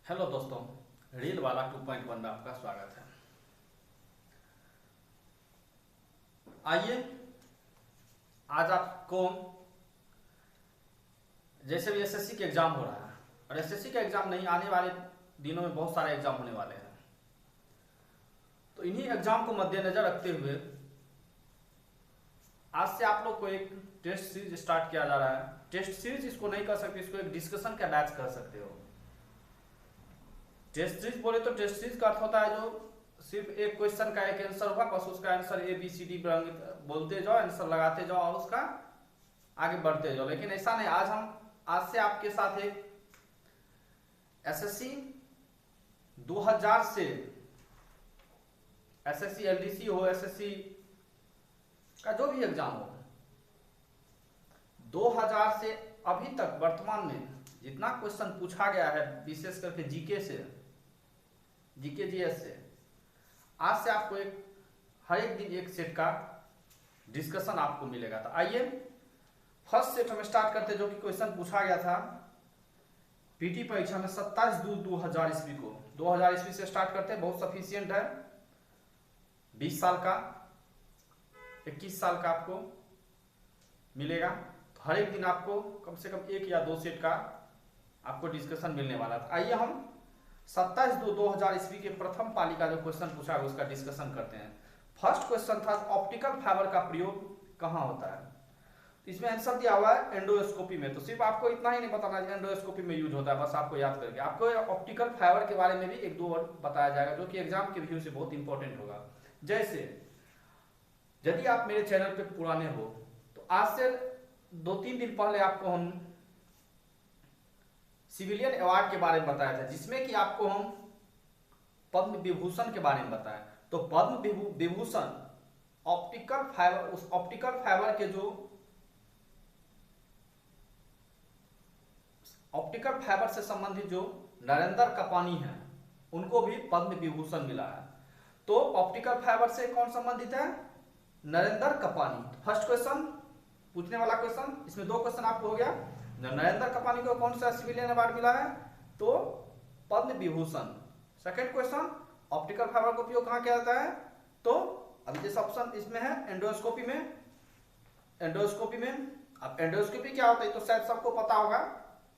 Hello दोस्तों, reel वाला 2.1 में आपका स्वागत है। आइए आज आपको जैसे भी एसएससी के एग्जाम हो रहा है और एसएससी का एग्जाम नहीं, आने वाले दिनों में बहुत सारे एग्जाम होने वाले हैं, तो इन्हीं एग्जाम को मद्देनजर रखते हुए आज से आप लोग को एक टेस्ट सीरीज स्टार्ट किया जा रहा है। टेस्ट सीरीज इसको नहीं कर सकते, इसको एक डिस्कशन का बैच कर सकते हो। टेस्ट सीरीज बोले तो टेस्ट सीरीज का अर्थ होता है जो सिर्फ एक क्वेश्चन का एक आंसर होगा, बस उसका आंसर ABCD बोलते जाओ, आंसर लगाते जाओ और उसका आगे बढ़ते जाओ। लेकिन ऐसा नहीं, आज से आपके साथ एक एसएससी 2000 से एसएससी LDC हो, एसएससी का जो भी एग्जाम हो, 2000 से अभी तक वर्तमान में जितना क्वेश्चन पूछा गया है, विशेष करके जीके से, जीके जीएस से, आज से आपको हर एक दिन एक सेट का डिस्कशन आपको मिलेगा। तो आइए फर्स्ट सेट हम स्टार्ट करते हैं, जो कि क्वेश्चन पूछा गया था पीटी परीक्षा में 27/2/2000 ईस्वी को। 2000 ईस्वी से स्टार्ट करते हैं, बहुत सफिशियंट है। 20 साल का 21 साल का आपको मिलेगा। तो हर एक दिन आपको कम से कम एक या दो सेट का आपको डिस्कशन मिलने वाला था। आइए हम 27/2/2000 ईस्वी के प्रथम पाली का जो क्वेश्चन पूछा है उसका डिस्कशन करते हैं। फर्स्ट क्वेश्चन था ऑप्टिकल फाइबर का प्रयोग कहाँ होता है। तो इसमें आंसर दिया हुआ है एंडोस्कोपी में। तो सिर्फ आपको इतना ही नहीं बताना है एंडोस्कोपी में यूज होता है, बस आपको याद करके आपको ऑप्टिकल फाइबर के बारे में भी एक दो वर्ड बताया जाएगा, जो कि एग्जाम के व्यू से बहुत इंपॉर्टेंट होगा। जैसे यदि आप मेरे चैनल पे पुराने हो तो आज से 2-3 दिन पहले आपको हम सिविलियन अवार्ड के बारे में बताया था, जिसमें कि आपको हम पद्म विभूषण के बारे में बताया। तो पद्म विभूषण ऑप्टिकल फाइबर, उस ऑप्टिकल फाइबर के जो ऑप्टिकल फाइबर से संबंधित जो नरेंद्र कपानी है, उनको भी पद्म विभूषण मिला है। तो ऑप्टिकल फाइबर से कौन संबंधित है? नरेंद्र कपानी। फर्स्ट क्वेश्चन पूछने वाला क्वेश्चन, इसमें दो क्वेश्चन आपको हो गया। नरेंद्र कपानी को कौन सा सिविलियन अवार्ड मिला है? तो Padma Vibhushan. Second question, optical fibre का उपयोग कहां किया जाता है? तो अभी जैसे ऑप्शन इसमें है एंडोस्कोपी में। एंडोस्कोपी में, अब एंडोस्कोपी क्या होता है तो शायद सबको पता होगा,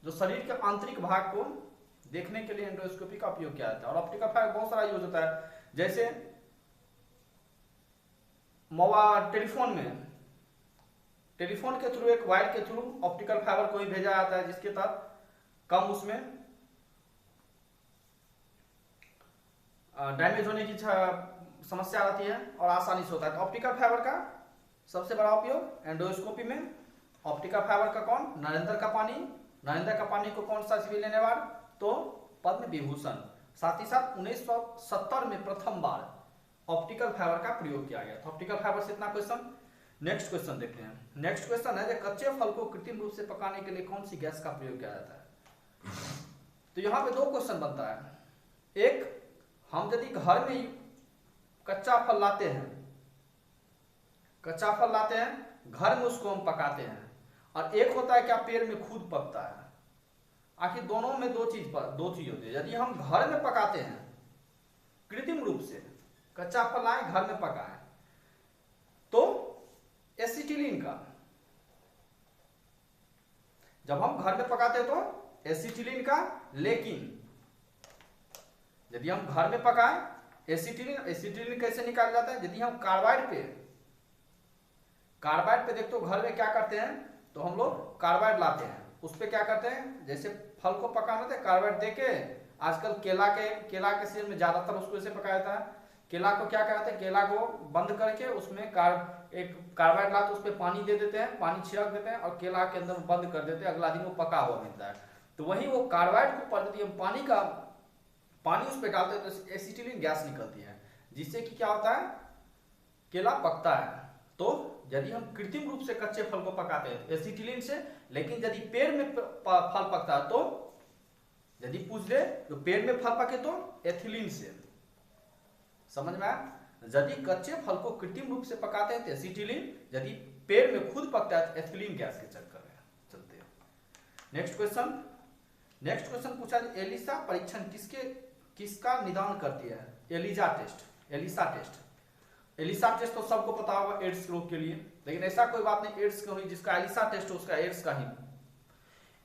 जो शरीर के आंतरिक भाग को देखने के लिए एंडोस्कोपी का उपयोग किया जाता है। और ऑप्टिकल फाइबर बहुत सारा यूज होता है, जैसे टेलीफोन में, टेलीफोन के थ्रू, एक वायर के थ्रू ऑप्टिकल फाइबर को ही भेजा जाता है, जिसके तहत कम उसमें डैमेज होने की समस्या आती है और आसानी से होता है। तो ऑप्टिकल फाइबर का सबसे बड़ा उपयोग एंडोस्कोपी में। ऑप्टिकल फाइबर का कौन? नरेंद्र कपानी। नरेंद्र कपानी को कौन सा सिविलियन अवार्ड? तो पद्म विभूषण। साथ ही साथ 1970 में प्रथम बार ऑप्टिकल फाइबर का प्रयोग किया गया। तो ऑप्टिकल फाइबर से इतना क्वेश्चन। नेक्स्ट क्वेश्चन देखते हैं। नेक्स्ट क्वेश्चन है, कच्चे फल को कृत्रिम रूप से पकाने के लिए कौन सी गैस का प्रयोग किया जाता है? तो यहाँ पे दो क्वेश्चन बनता है। एक, हम यदि घर में कच्चा फल लाते हैं, कच्चा फल लाते हैं घर में, उसको हम पकाते हैं। और एक होता है क्या, पेड़ में खुद पकता है। आखिर दोनों में दो चीज होती है। यदि हम घर में पकाते हैं कृत्रिम रूप से, कच्चा फल लाए घर में पकाए, तो एसिटिलीन का, जब हम घर में पकाते हैं तो एसिटिलीन का। लेकिन यदि हम घर में पकाएं एसिटिलीन कैसे निकाला जाता है? यदि हम कार्बाइड पे देखते हो, घर में क्या करते हैं, तो हम लोग कार्बाइड लाते हैं, उस पे क्या करते हैं, जैसे फल को पकाना था कार्बाइड देके, आजकल केला के सीजन में ज्यादातर उसको ऐसे पकाया जाता है। केला को क्या करते हैं, केला को बंद करके उसमें एक कार्बाइड लाते, उस पर पानी दे देते हैं, पानी छिड़क देते हैं और केला के अंदर बंद कर देते हैं, अगला दिन वो पका हुआ मिलता है। तो वही वो कार्बाइड को यदि हम पानी उस पर डालते हैं तो एसिटिलीन गैस निकलती है, जिससे कि क्या होता है, केला पकता है। तो यदि हम कृत्रिम रूप से कच्चे फल को पकाते हैं तो एसिटिलीन से, लेकिन यदि पेड़ में फल पकता है तो, यदि पूछ ले तो पेड़ में फल पके तो एथिलीन से। समझ में आया? यदि कच्चे फल को कृत्रिम रूप से पकाते हैं तो एसिटिलीन, यदि पेड़ में खुद पकता है तो एथिलीन गैस के चक्कर में चलते हैं। नेक्स्ट क्वेश्चन, नेक्स्ट क्वेश्चन पूछा, एलिसा परीक्षण किसका निदान करती है? Elisa test. एलिसा टेस्ट तो सबको पता होगा एड्स रोग के लिए, लेकिन ऐसा कोई बात नहीं एड्स क्यों नहीं जिसका एलिसा टेस्ट हो उसका एड्स का ही।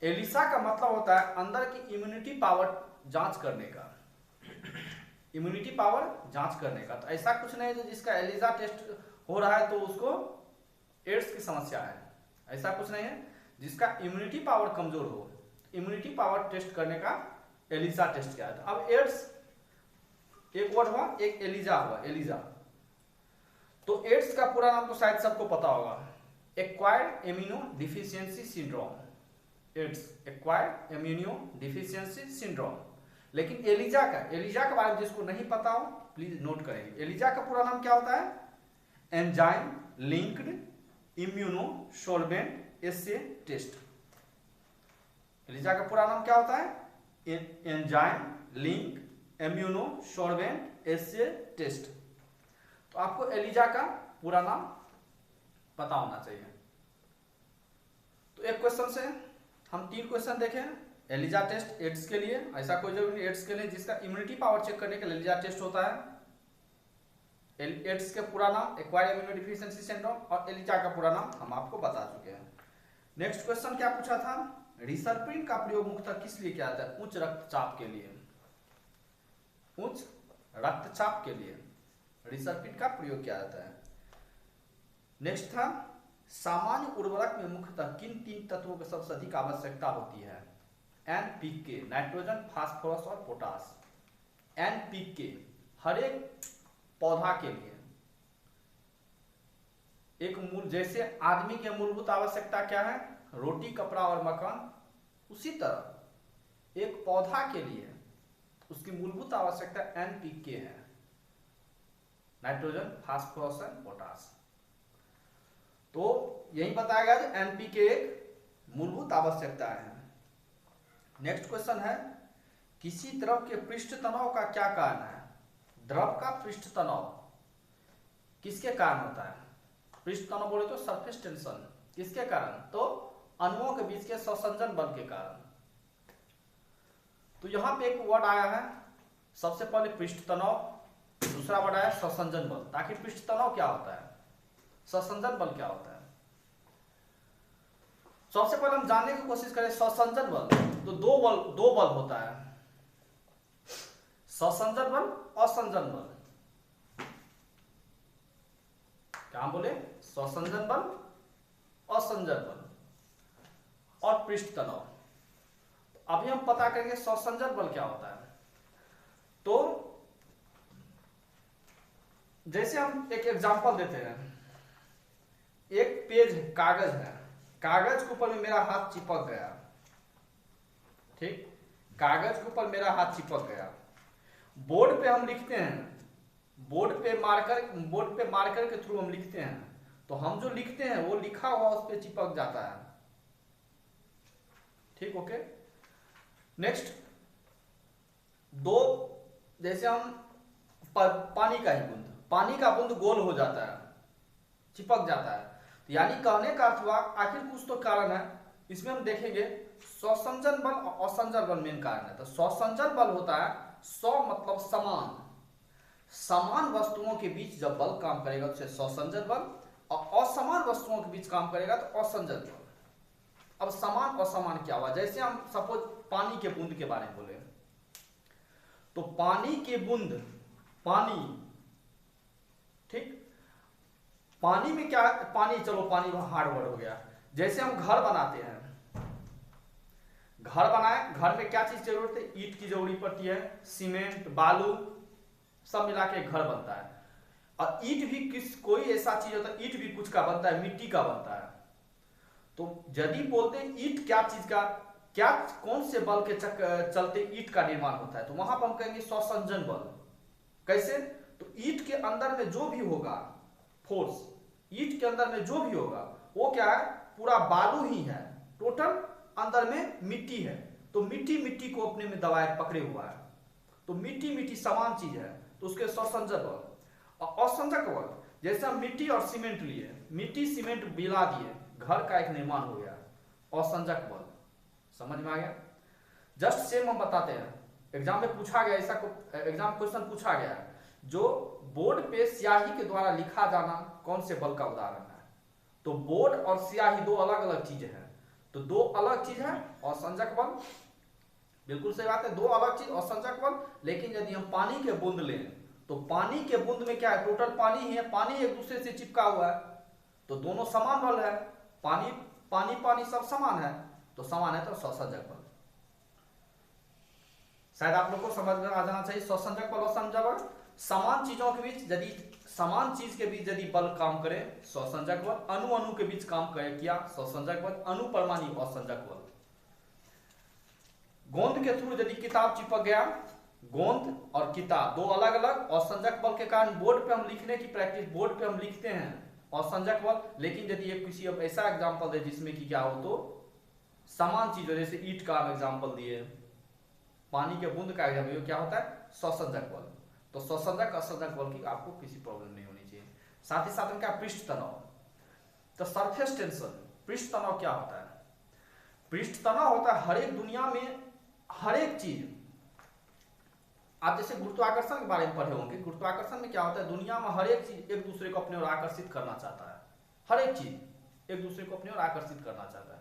एलिसा का मतलब होता है अंदर की इम्यूनिटी पावर जांच करने का, इम्यूनिटी पावर जांच करने का। तो ऐसा कुछ नहीं है जिसका एलिसा टेस्ट हो रहा है तो उसको एड्स की समस्या है, ऐसा कुछ नहीं है। जिसका इम्यूनिटी पावर कमजोर हो, इम्यूनिटी पावर टेस्ट करने का एलिसा टेस्ट किया था। अब एड्स एक वर्ड हुआ, एक एलिजा हुआ, एलिजा। तो एड्स का पूरा नाम तो शायद सबको पता होगा, acquired immuno deficiency syndrome. Ads acquired immuno deficiency syndrome. लेकिन एलिजा के बारे में जिसको नहीं पता हो प्लीज नोट करेंगे। एलिजा का पूरा नाम क्या होता है? एंजाइम लिंक्ड इम्यूनो सोलवेंट एसे टेस्ट। एलिजा का पूरा नाम क्या होता है? एंजाइम लिंक इम्यूनो सोलवेंट एसे टेस्ट। तो आपको एलिजा का पूरा नाम पता होना चाहिए। तो एक क्वेश्चन से हम 3 क्वेश्चन देखें। एलिजा टेस्ट एड्स के लिए, ऐसा कोई जरूरी नहीं एड्स के लिए, जिसका इम्यूनिटी पावर चेक करने के लिए एलिजा टेस्ट होता है। एड्स के पूरा नाम एक्वायर्ड इम्यूनो डिफिशियंसी सिंड्रोम, और एलिजा का पूरा नाम हम आपको बता चुके हैं। नेक्स्ट क्वेश्चन क्या पूछा था? रिसर्पिन का प्रयोग मुख्यतः किस लिए किया जाता है? उच्च रक्तचाप के लिए, उच्च रक्तचाप के लिए रिसर्पिन का प्रयोग किया जाता है। नेक्स्ट था, सामान्य उर्वरक में मुख्यतः किन 3 तत्वों की सबसे अधिक आवश्यकता होती है? एनपीके, नाइट्रोजन, फास्फोरस और पोटास। एनपीके हर एक पौधा के लिए एक मूल, जैसे आदमी के मूलभूत आवश्यकता क्या है? रोटी, कपड़ा और मकान, उसी तरह एक पौधा के लिए उसकी मूलभूत आवश्यकता एनपीके है, नाइट्रोजन, फास्फोरस और पोटास। तो यही बताया गया कि एनपीके एक मूलभूत आवश्यकता है। नेक्स्ट क्वेश्चन है, किसी द्रव के पृष्ठ तनाव का क्या कारण है? द्रव का पृष्ठ तनाव किसके कारण होता है? पृष्ठ तनाव बोले तो सरफेस टेंशन, किसके कारण? तो अणुओं के बीच के संसंजन बल के कारण। तो यहां पे एक वर्ड आया है, सबसे पहले पृष्ठ तनाव, दूसरा वर्ड आया संसंजन बल। ताकि पृष्ठ तनाव क्या होता है, संसंजन बल क्या होता है, सबसे पहले हम जानने की कोशिश करें। संसंजन बल तो दो बल होता है, संसंजन बल, असंजन बल। क्या हम बोले? संसंजन बल, असंजन बल और पृष्ठ तनाव। अभी हम पता करेंगे संसंजन बल क्या होता है। तो जैसे हम एक एग्जांपल देते हैं, एक पेज कागज है, कागज के ऊपर में मेरा हाथ चिपक गया, ठीक, कागज के ऊपर मेरा हाथ चिपक गया। बोर्ड पे हम लिखते हैं, बोर्ड पे मार्कर के थ्रू हम लिखते हैं, तो हम जो लिखते हैं वो लिखा हुआ उस पे चिपक जाता है, ठीक, ओके। नेक्स्ट, जैसे हम पानी का ही बूंद, पानी का बूंद गोल हो जाता है, चिपक जाता है। तो यानी कहने का अर्थ हुआ आखिर कुछ तो कारण है। इसमें हम देखेंगे स्वसंजन बल और असंजन बल मेन कारण है। तो स्वसंजन बल होता है, स्व मतलब समान वस्तुओं के बीच जब बल काम करेगा तो स्वसंजन बल, और असमान वस्तुओं के बीच काम करेगा तो असंजन बल। अब समान असमान क्या हुआ? जैसे हम सपोज पानी के बूंद के बारे में बोले, तो पानी के बूंद, पानी, ठीक, पानी में क्या, पानी, चलो पानी हार्ड वर्ड हो गया। जैसे हम घर बनाते हैं, घर बनाए, घर में क्या चीज जरूरत है? ईंट की जरूरत पड़ती है, सीमेंट, बालू, सब मिला के घर बनता है। और ईंट भी कोई ऐसा चीज होता है, ईंट भी कुछ का बनता है, मिट्टी का बनता है। तो यदि बोलते हैं ईंट क्या चीज का, क्या कौन से बल के चलते ईंट का निर्माण होता है, तो वहां पर हम कहेंगे स्वसंजन बल। कैसे? तो ईंट के अंदर में जो भी होगा फोर्स, ईंट के अंदर में जो भी होगा वो क्या है? पूरा बालू ही है, टोटल अंदर में मिट्टी है, तो मिट्टी को अपने में दबाए पकड़े हुआ है, तो मिट्टी समान चीज है, तो उसके स्वसंजक बल। और असंजक बल, जैसे हम मिट्टी और सीमेंट लिए, मिट्टी सीमेंट मिला दिए, घर का एक निर्माण हो गया, असंजक बल। समझ में आ गया? जस्ट सेम हम बताते हैं, एग्जाम में पूछा गया ऐसा एग्जाम क्वेश्चन पूछा गया है, जो बोर्ड पे स्याही के द्वारा लिखा जाना कौन से बल का उदाहरण है। तो बोर्ड और स्याही दो अलग अलग चीजें हैं, तो दो अलग चीज है और संजक बल, बिल्कुल सही बात है, दो अलग चीज और संजक बल। लेकिन यदि हम पानी के बूंद लें तो पानी के बूंद में क्या है, टोटल पानी ही है, पानी एक दूसरे से चिपका हुआ है, तो दोनों समान बल है, पानी पानी पानी सब समान है, तो समान है तो स्वसंजक बल। शायद आप लोग को समझ में आ जाना चाहिए, स्वसंजक बल और संजक बल समान चीजों के बीच, यदि समान चीज के बीच यदि बल काम करे स्वसंजक बल, अणु अणु के बीच काम करे किया स्वसंजक बल, अणु परमाणु और संजक बल। गोंद के थ्रू यदि किताब चिपक गया, गोंद और किताब दो अलग अलग, और संजक बल के कारण बोर्ड पे हम लिखने की प्रैक्टिस, बोर्ड पे हम लिखते हैं और संजक बल। लेकिन यदि एक किसी अब ऐसा एग्जांपल दे जिसमें कि क्या हो, तो समान चीज हो, जैसे ईंट का हम एग्जांपल दिए, पानी के बूंद का एग्जांपल, क्या होता है स्वसंजक बल। तो स्वसंजक और संजक बल की आपको किसी प्रॉब्लम नहीं होनी चाहिए। साथ ही साथ क्या पृष्ठ तनाव, तो सरफेस टेंशन, पृष्ठ तनाव क्या होता है, पृष्ठ तनाव होता है हर एक दुनिया में हर एक चीज, आप जैसे गुरुत्वाकर्षण के बारे में पढ़े होंगे, गुरुत्वाकर्षण में क्या होता है, दुनिया में हर एक चीज एक दूसरे को अपने ओर आकर्षित करना चाहता है, हर एक चीज एक दूसरे को अपने ओर आकर्षित करना चाहता है।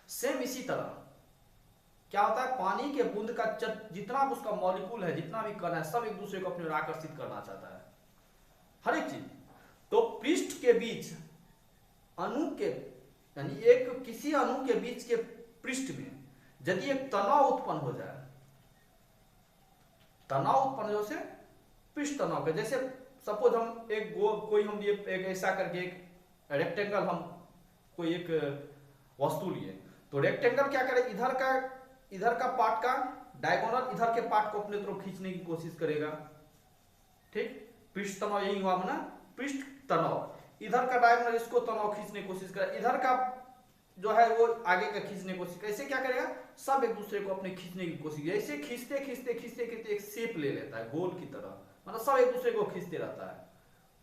सेम इसी तरह क्या होता है, पानी के बूंद का जितना भी उसका मॉलिक्यूल है, जितना भी कण है, सब एक दूसरे को अपने ओर आकर्षित करना चाहता है, हर एक चीज। तो पृष्ठ के बीच अणु के, यानी एक किसी अणु के बीच के पृष्ठ में यदि एक तनाव उत्पन्न हो जाए, तनाव उत्पन्न हो से पृष्ठ तनाव के, जैसे सपोज हम एक कोई हम ये एक ऐसा करके एक रेक्टेंगल, हम कोई एक वस्तु लिए, तो रेक्टेंगल क्या करे, इधर का पार्ट का डायगोनल इधर के पार्ट को अपने तरफ खींचने की कोशिश करेगा, ठीक, पृष्ठ तनाव यही हुआ ना, पृष्ठ तनाव, इधर का डायगोनल इसको तनाव खींचने की कोशिश करेगा, इधर का जो है वो आगे का खींचने की कोशिश, कैसे क्या करेगा, सब एक दूसरे को अपने खींचने की कोशिश, ऐसे खींचते खींचते खींचते खींचते एक शेप ले लेता है गोल की तरह, मतलब सब एक दूसरे को खींचते रहता है,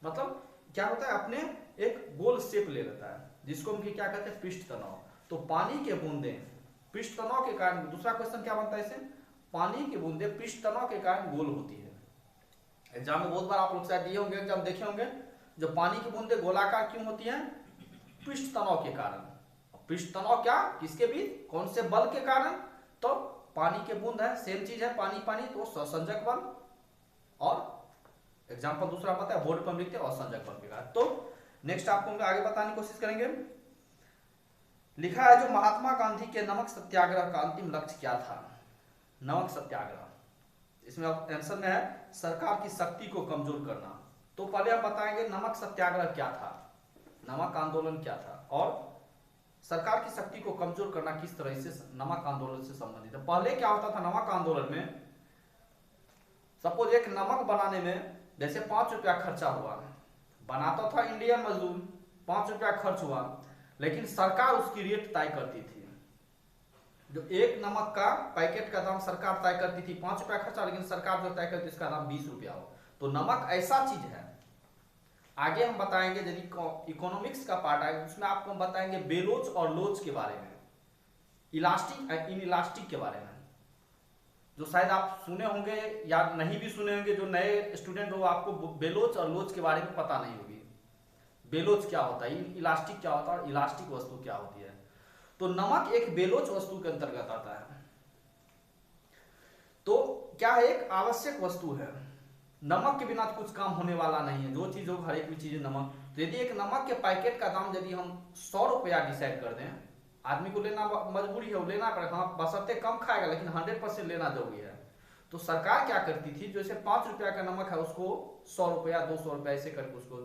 मतलब क्या होता है, अपने एक गोल शेप ले लेता है, जिसको हम क्या कहते हैं पृष्ठ तनाव। तो पानी के बूंदे पृष्ठ तनाव के कारण, दूसरा क्वेश्चन क्या बनता है इसे, पानी की बूंदे पृष्ठ तनाव के कारण गोल होती है। एग्जाम में बहुत बार आप लोग शायद दिए होंगे, एग्जाम देखे होंगे, जो पानी की बूंदे गोलाकार क्यों होती है, पृष्ठ तनाव के कारण। पृष्ठ तनाव क्या, किसके बीच, कौन से बल के कारण, तो पानी के बूंद है, सेम चीज है, पानी पानी, तो स्वसंजक बल, और एग्जाम्पल दूसरा पता है बोर्ड पर हम लिखते हैं असंजक बल के कारण। तो नेक्स्ट आपको हम आगे बताने की कोशिश करेंगे। लिखा है, जो महात्मा गांधी के नमक सत्याग्रह का अंतिम लक्ष्य क्या था, नमक सत्याग्रह, इसमें आंसर में है सरकार की शक्ति को कमजोर करना। तो पहले हम बताएंगे नमक सत्याग्रह क्या था, नमक आंदोलन क्या था, और सरकार की शक्ति को कमजोर करना किस तरह से नमक आंदोलन से संबंधित है। पहले क्या होता था नमक आंदोलन में, सपोज एक नमक बनाने में जैसे 5 रुपया खर्चा हुआ, बनाता था इंडियन मजदूर, 5 रुपया खर्च हुआ, लेकिन सरकार उसकी रेट तय करती थी, जो एक नमक का पैकेट का दाम सरकार तय करती थी, 5 रुपया खर्चा, लेकिन सरकार जो तय करती इसका दाम 20 रुपया हो। तो नमक ऐसा चीज है, आगे हम बताएंगे यदि इकोनॉमिक्स का पार्ट आएगा उसमें आपको हम बताएंगे बेलोच और लोच के बारे में, इलास्टिक इन इलास्टिक के बारे में, जो शायद आप सुने होंगे या नहीं भी सुने होंगे, जो नए स्टूडेंट हो आपको बेलोच और लोच के बारे में पता नहीं होगी, बेलोच क्या होता है, इलास्टिक क्या होता है, और इलास्टिक वस्तु क्या होती है। तो नमक एक बेलोच वस्तु के अंतर्गत आता है। तो क्या है, एक आवश्यक वस्तु है, नमक के बिना कुछ काम होने वाला नहीं है, जो चीज हो हर एक भी चीज नमक। तो यदि एक नमक के पैकेट का दाम यदि हम 100 रुपया डिसाइड कर दें, आदमी को लेना मजबूरी है, वो लेना पड़ेगा, हाँ बशर्ते कम खाएगा, लेकिन 100% लेना जरूरी है। तो सरकार क्या करती थी, जैसे 5 रुपया का नमक है उसको 100 रुपया 200 रुपया ऐसे करके उसको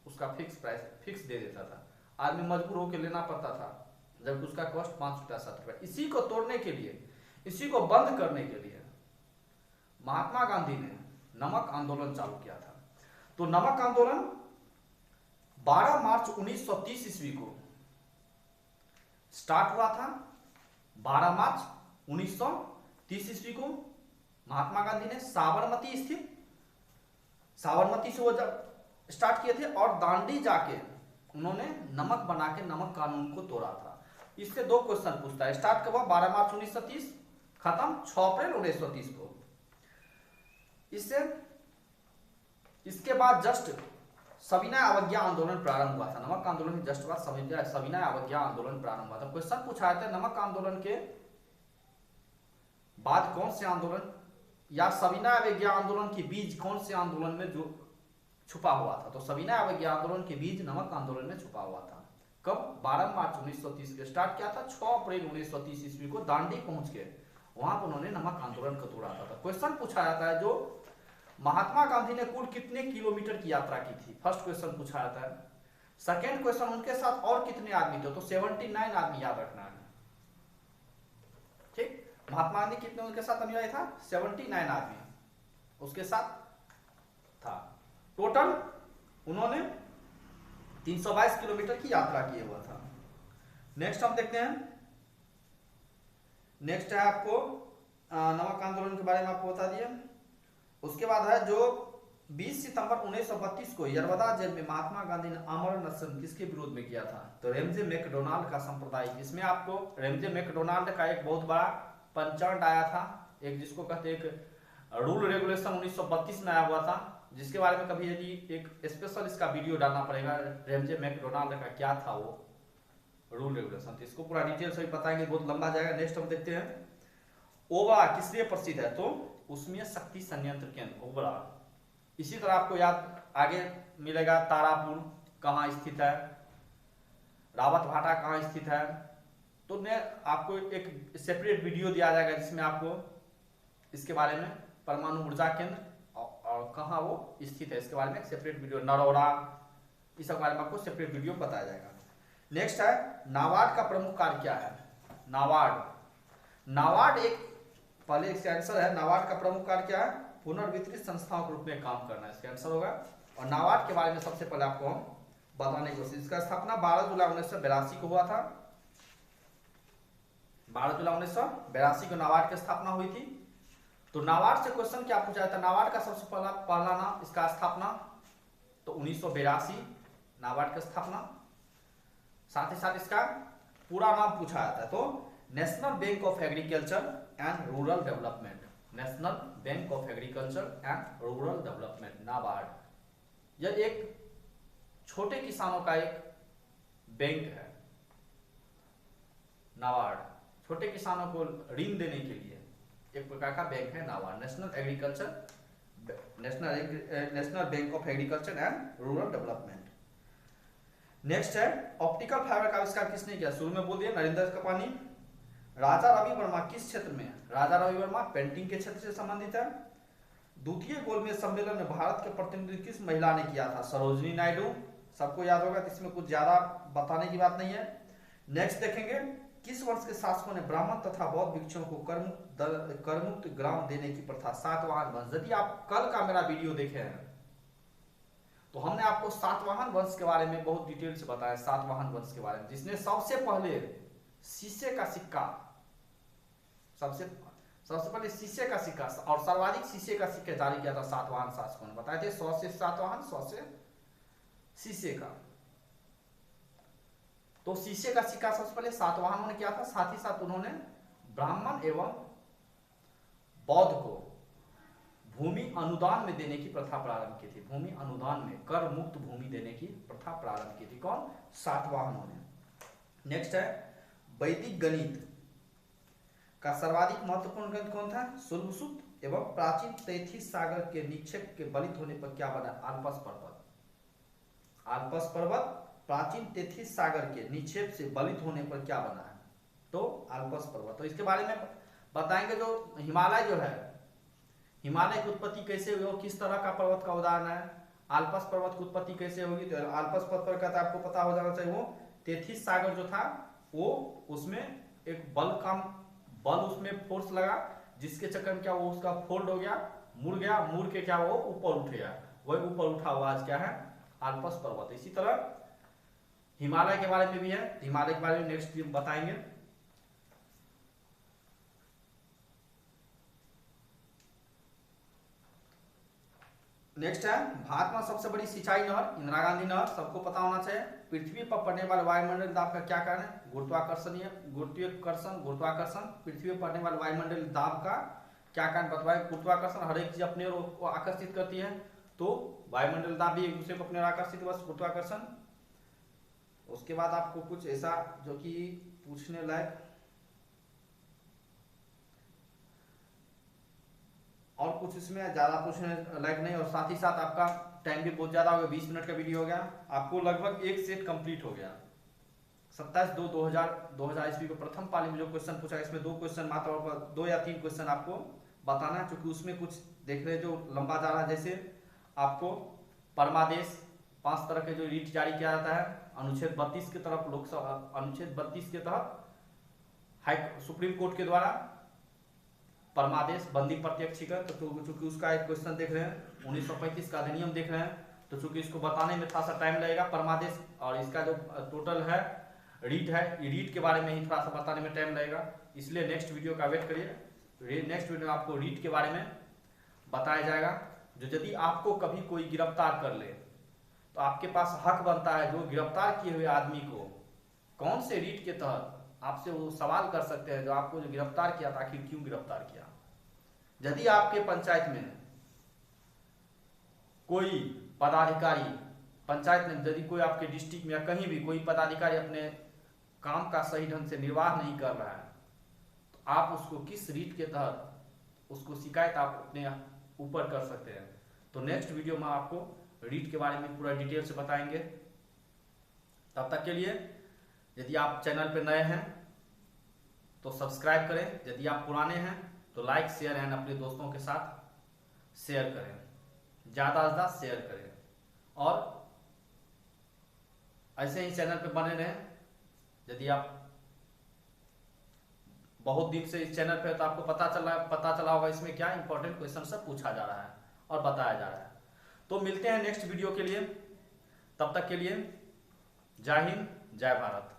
उसका फिक्स प्राइस फिक्स दे देता था, आदमी मजबूर होकर लेना पड़ता था, जबकि उसका कॉस्ट 5 रुपया 7 रुपया। इसी को तोड़ने के लिए, इसी को बंद करने के लिए महात्मा गांधी ने नमक आंदोलन चालू किया था। तो नमक आंदोलन 12 मार्च 1930 ईस्वी को स्टार्ट हुआ था। 12 मार्च 1930 ईस्वी को महात्मा गांधी ने साबरमती से वो जब स्टार्ट किए थे, और दांडी जाके उन्होंने नमक बना के नमक कानून को तोड़ा था। इससे 2 क्वेश्चन पूछता है, स्टार्ट कब हुआ, 12 मार्च 1930, खत्म 6 अप्रैल 1930 को। इसके बाद जस्ट सविनय अवज्ञा आंदोलन प्रारंभ हुआ था। नमक आंदोलन के जस्ट बाद सविनय अवज्ञा आंदोलन प्रारंभ हुआ था। क्वेश्चन पूछा था नमक आंदोलन के बाद कौन से आंदोलन या सविनय अवज्ञा आंदोलन के बीज कौन से आंदोलन में जो छुपा हुआ था। तो सविनय अवज्ञा आंदोलन के बीज नमक आंदोलन में छुपा हुआ था। कब? 12 मार्च 1930 के स्टार्ट किया था। 6 अप्रैल 1930 ईस्वी को दांडी पहुंच के वहां पर उन्होंने नमक आंदोलन को तोड़ा था। क्वेश्चन पूछा जाता है जो महात्मा गांधी ने कुल कितने किलोमीटर की यात्रा की थी। फर्स्ट क्वेश्चन पूछा जाता है। सेकेंड क्वेश्चन उनके साथ और कितने आदमी थे। तो 79 आदमी याद रखना है। ठीक, महात्मा गांधी कितने उनके साथ अनुयायी था? 79 आदमी उसके साथ था। टोटल उन्होंने 322 किलोमीटर की यात्रा किए हुआ था। नेक्स्ट हम देखते हैं। नेक्स्ट है आपको नमक आंदोलन के बारे में आपको बता दिया। उसके बाद है जो 20 सितंबर 1932 को यरवदा जेल में महात्मा गांधी ने आमरण अनशन किसके विरोध में किया था। तो रेमजे मैकडोनाल्ड का सांप्रदायिक। इसमें आपको रेमजे मैकडोनाल्ड का एक बहुत बड़ा पंचांग आया था, एक जिसको कहते एक रूल रेगुलेशन 1932 में आया हुआ था, जिसके बारे में कभी यदि एक स्पेशल इसका वीडियो डालना पड़ेगा रेमजे मैकडोनाल्ड का क्या था वो रूल रेगुलेशन। तो इसको पूरा डिटेल से बताएंगे, बहुत लंबा जाएगा। नेक्स्ट हम देखते हैं ओबरा किस लिए प्रसिद्ध है। तो उसमें शक्ति संयंत्र केंद्र ओबरा। इसी तरह आपको याद आगे मिलेगा तारापुर कहाँ स्थित है, रावत भाटा कहाँ स्थित है। तो मैं आपको एक सेपरेट वीडियो दिया जाएगा जिसमें आपको इसके बारे में परमाणु ऊर्जा केंद्र और कहाँ वो स्थित है इसके बारे में एक सेपरेट वीडियो, नरौरा, इस सब बारे में आपको सेपरेट वीडियो बताया जाएगा। नेक्स्ट है नाबार्ड का प्रमुख कार्य क्या है। नाबार्ड एक पहले इसका आंसर है। नाबार्ड का प्रमुख कार्य क्या है? पुनर्वितरित संस्थाओं के रूप में काम करना, इसका आंसर होगा। और नाबार्ड के बारे में सबसे पहले आपको हम बताने की कोशिश। इसका स्थापना 12 जुलाई 1982 को हुआ था। 12 जुलाई 1982 को नाबार्ड की स्थापना हुई थी। तो नाबार्ड से क्वेश्चन क्या पूछा जाता है। नाबार्ड का सबसे पहला नाम, इसका स्थापना तो 1982 नाबार्ड की स्थापना। साथ ही साथ इसका पूरा नाम पूछा जाता है। तो national bank of agriculture and rural development, national bank of agriculture and rural development, NABARD. यह एक छोटे किसानों का एक बैंक है। नाबार्ड छोटे किसानों को ऋण देने के लिए एक प्रकार का बैंक है NABARD, national bank of agriculture and rural development. Next है ऑप्टिकल फाइबर का आविष्कार किसने किया। शुरू में बोल दिया नरेंद्र कपानी। राजा रवि वर्मा किस क्षेत्र में। राजा रवि वर्मा पेंटिंग के क्षेत्र से संबंधित है। द्वितीय गोलमेज सम्मेलन में भारत के प्रतिनिधित्व किस महिला ने किया था। सरोजिनी नायडू, सबको याद होगा, इसमें कुछ ज्यादा बताने की बात नहीं है। नेक्स्ट देखेंगे किस वर्ष के शासकों ने ब्राह्मण तथा बौद्ध भिक्षुओं को करमुक्त ग्राम देने की प्रथा। सातवाहन वंश। यदि आप कल का मेरा वीडियो देखे हैं तो हमने आपको सातवाहन वंश के बारे में बहुत डिटेल से बताया। सातवाहन वंश के बारे में जिसने सबसे पहले शीशे का सिक्का, सबसे पहले शीशे का सिक्का और सर्वाधिक शीशे का सिक्का जारी किया था सातवाहन शासकों ने। बताए थे 100 से सातवाहन, 100 से शीशे का। तो शीशे का सिक्का सबसे पहले सातवाहनों ने किया था। साथ ही साथ उन्होंने ब्राह्मण एवं बौद्ध को भूमि अनुदान में देने की प्रथा प्रारंभ की थी। भूमि अनुदान में कर मुक्त भूमि देने की प्रथा प्रारंभ की थी। कौन? सातवाहनों ने। नेक्स्ट है वैदिक गणित का सर्वाधिक महत्वपूर्ण ग्रंथ कौन था। शुल्बसूत्र एवं प्राचीन तैथिस सागर के निक्षेप के बलित होने पर क्या बना। आल्पस पर्वत। आल्पस पर्वत प्राचीन तैथिस सागर के निक्षेप से बलित होने पर क्या बना है। तो आल्पस पर्वत। तो इसके बारे में बताएंगे। जो हिमालय जो है, हिमालय की उत्पत्ति कैसे हुई, किस तरह का पर्वत का उदाहरण है। आल्पस पर्वत की उत्पत्ति कैसे होगी। तो आल्पस पर्वत का आपको पता हो जाना चाहिए। वो तैथिस सागर जो था वो उसमें एक बल उसमें फोर्स लगा, जिसके चक्कर में क्या वो उसका फोल्ड हो गया, मुड़ के क्या वो ऊपर उठ गया। वही ऊपर उठा हुआ आज क्या है आल्पस पर्वत। इसी तरह हिमालय के बारे में भी है। हिमालय के बारे में नेक्स्ट बताएंगे। नेक्स्ट है भारत में सबसे बड़ी सिंचाई नहर। इंदिरा गांधी नहर, सबको पता होना चाहिए। पृथ्वी पर पड़ने वाले वायुमंडल दाब का क्या कारण है? गुरुत्वाकर्षण। पृथ्वी पर पड़ने वाले वायुमंडल दाब का क्या कारण बतवाए? गुरुत्वाकर्षण। हर एक चीज अपने ओर को आकर्षित करती है, तो वायुमंडल दाब भी एक दूसरे को अपने ओर आकर्षित, बस गुरुत्वाकर्षण। उसके बाद आपको कुछ ऐसा जो कि पूछने लायक और कुछ इसमें ज्यादा पूछने लायक नहीं, और साथ ही साथ आपका टाइम भी बहुत ज्यादा हो गया, 20 मिनट का वीडियो हो गया, आपको लगभग एक सेट कंप्लीट हो गया। 27/2/2000 ईस्वी को प्रथम पाली में जो क्वेश्चन पूछा, इसमें 2 क्वेश्चन मात्र 2 या 3 क्वेश्चन आपको बताना है, क्योंकि उसमें कुछ देख रहे जो लंबा जा रहा है। जैसे आपको परमादेश 5 तरह के जो रीट जारी किया जाता है, अनुच्छेद 32 के तरफ लोकसभा, अनुच्छेद 32 के तहत सुप्रीम कोर्ट के द्वारा परमादेश, बंदी प्रत्यक्षीकरण, तो चूंकि उसका एक क्वेश्चन देख रहे हैं, 1935 का अधिनियम देख रहे हैं, तो चूंकि इसको बताने में थोड़ा सा टाइम लगेगा परमादेश, और इसका जो टोटल है रीट है, रीट के बारे में ही थोड़ा सा बताने में टाइम लगेगा, इसलिए नेक्स्ट वीडियो का वेट करिए। नेक्स्ट वीडियो में आपको रीट के बारे में बताया जाएगा। जो यदि आपको कभी कोई गिरफ्तार कर ले, तो आपके पास हक बनता है जो गिरफ्तार किए हुए आदमी को कौन से रीट के तहत आपसे वो सवाल कर सकते हैं, जो आपको जो गिरफ्तार किया था आखिर क्यों गिरफ्तार किया। यदि आपके पंचायत में कोई पदाधिकारी, पंचायत में यदि कोई आपके डिस्ट्रिक्ट में या कहीं भी कोई पदाधिकारी अपने काम का सही ढंग से निर्वाह नहीं कर रहा है, तो आप उसको किस रीट के तहत उसको शिकायत आप अपने ऊपर कर सकते हैं। तो नेक्स्ट वीडियो में आपको रीट के बारे में पूरा डिटेल से बताएंगे। तब तक के लिए यदि आप चैनल पर नए हैं तो सब्सक्राइब करें, यदि आप पुराने हैं तो लाइक शेयर एंड अपने दोस्तों के साथ शेयर करें, ज़्यादा से ज़्यादा शेयर करें, और ऐसे ही चैनल पे बने रहें। यदि आप बहुत दिन से इस चैनल पे, तो आपको पता चला होगा इसमें क्या इंपॉर्टेंट क्वेश्चन सब पूछा जा रहा है और बताया जा रहा है। तो मिलते हैं नेक्स्ट वीडियो के लिए, तब तक के लिए जय हिंद, जय भारत।